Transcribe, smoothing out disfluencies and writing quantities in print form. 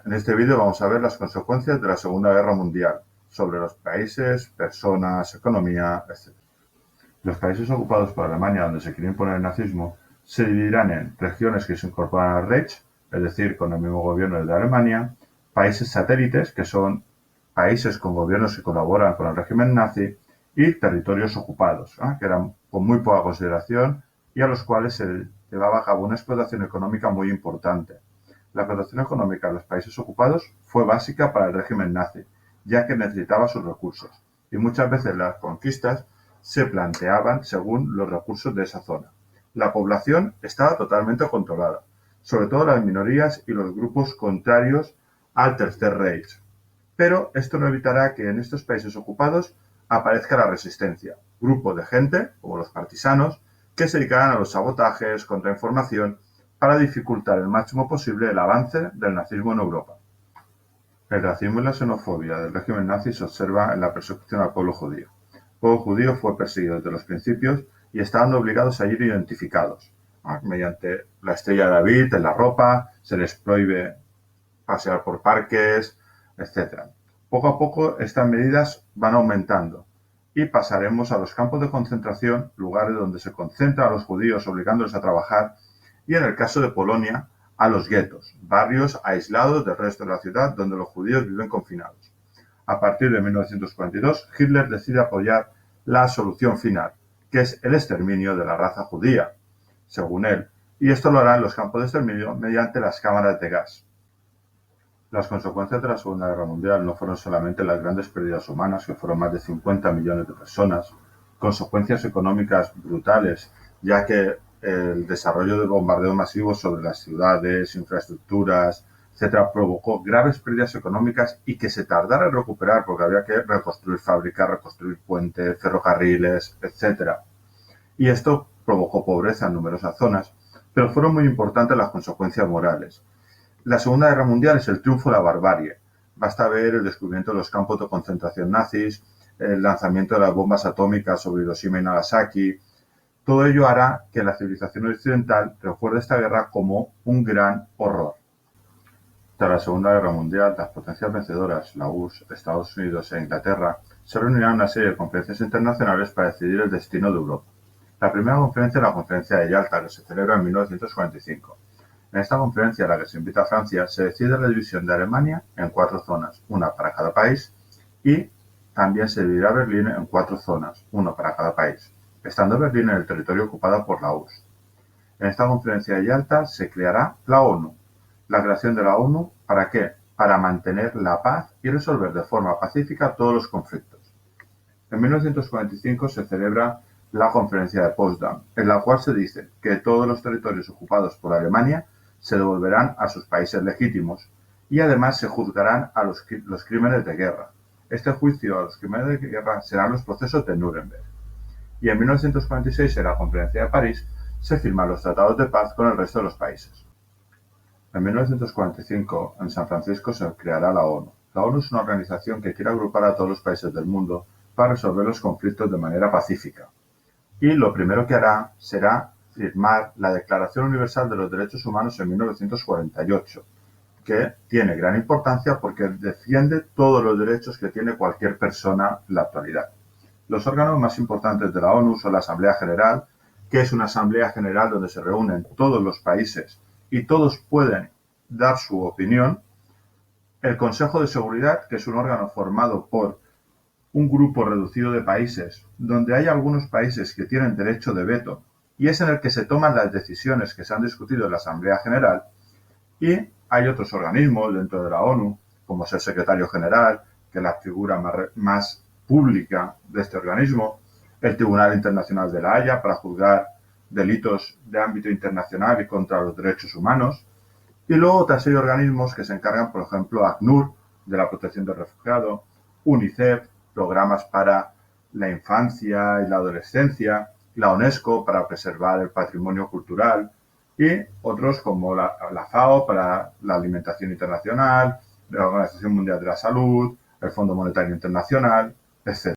En este vídeo vamos a ver las consecuencias de la Segunda Guerra Mundial sobre los países, personas, economía, etc. Los países ocupados por Alemania donde se quiere imponer el nazismo se dividirán en regiones que se incorporan al Reich, es decir, con el mismo gobierno de Alemania, países satélites, que son países con gobiernos que colaboran con el régimen nazi, y territorios ocupados, que eran con muy poca consideración y a los cuales se llevaba a cabo una explotación económica muy importante. La explotación económica de los países ocupados fue básica para el régimen nazi, ya que necesitaba sus recursos, y muchas veces las conquistas se planteaban según los recursos de esa zona. La población estaba totalmente controlada, sobre todo las minorías y los grupos contrarios al Tercer Reich. Pero esto no evitará que en estos países ocupados aparezca la resistencia, grupo de gente, como los partisanos, que se dedicarán a los sabotajes, contrainformación, para dificultar el máximo posible el avance del nazismo en Europa. El racismo y la xenofobia del régimen nazi se observa en la persecución al pueblo judío. El pueblo judío fue perseguido desde los principios y estaban obligados a ir identificados. Mediante la estrella de David en la ropa, se les prohíbe pasear por parques, etc. Poco a poco estas medidas van aumentando y pasaremos a los campos de concentración, lugares donde se concentran a los judíos obligándoles a trabajar, y en el caso de Polonia, a los guetos, barrios aislados del resto de la ciudad donde los judíos viven confinados. A partir de 1942, Hitler decide apoyar la solución final, que es el exterminio de la raza judía, según él, y esto lo hará en los campos de exterminio mediante las cámaras de gas. Las consecuencias de la Segunda Guerra Mundial no fueron solamente las grandes pérdidas humanas, que fueron más de 50 millones de personas, consecuencias económicas brutales, ya que el desarrollo de bombardeos masivos sobre las ciudades, infraestructuras, etcétera, provocó graves pérdidas económicas y que se tardara en recuperar porque había que reconstruir fábricas, reconstruir puentes, ferrocarriles, etcétera. Y esto provocó pobreza en numerosas zonas, pero fueron muy importantes las consecuencias morales. La Segunda Guerra Mundial es el triunfo de la barbarie. Basta ver el descubrimiento de los campos de concentración nazis, el lanzamiento de las bombas atómicas sobre Hiroshima y Nagasaki. Todo ello hará que la civilización occidental recuerde esta guerra como un gran horror. Tras la Segunda Guerra Mundial, las potencias vencedoras, la URSS, Estados Unidos e Inglaterra, se reunirán en una serie de conferencias internacionales para decidir el destino de Europa. La primera conferencia es la Conferencia de Yalta, que se celebra en 1945. En esta conferencia, a la que se invita a Francia, se decide la división de Alemania en 4 zonas, una para cada país, y también se dividirá Berlín en 4 zonas, uno para cada país, estando Berlín en el territorio ocupado por la URSS. En esta conferencia de Yalta se creará la ONU. La creación de la ONU, ¿para qué? Para mantener la paz y resolver de forma pacífica todos los conflictos. En 1945 se celebra la Conferencia de Potsdam, en la cual se dice que todos los territorios ocupados por Alemania se devolverán a sus países legítimos y además se juzgarán a los crímenes de guerra. Este juicio a los crímenes de guerra serán los procesos de Nuremberg. Y en 1946, en la Conferencia de París, se firman los tratados de paz con el resto de los países. En 1945, en San Francisco, se creará la ONU. La ONU es una organización que quiere agrupar a todos los países del mundo para resolver los conflictos de manera pacífica. Y lo primero que hará será firmar la Declaración Universal de los Derechos Humanos en 1948, que tiene gran importancia porque defiende todos los derechos que tiene cualquier persona en la actualidad. Los órganos más importantes de la ONU son la Asamblea General, que es una asamblea general donde se reúnen todos los países y todos pueden dar su opinión. El Consejo de Seguridad, que es un órgano formado por un grupo reducido de países, donde hay algunos países que tienen derecho de veto, y es en el que se toman las decisiones que se han discutido en la Asamblea General, y hay otros organismos dentro de la ONU, como es el Secretario General, que es la figura más pública de este organismo, el Tribunal Internacional de la Haya para juzgar delitos de ámbito internacional y contra los derechos humanos, y luego otra serie de organismos que se encargan, por ejemplo, ACNUR, de la protección del refugiado, UNICEF, programas para la infancia y la adolescencia, la UNESCO para preservar el patrimonio cultural y otros como la FAO para la alimentación internacional, la Organización Mundial de la Salud, el Fondo Monetario Internacional, etc.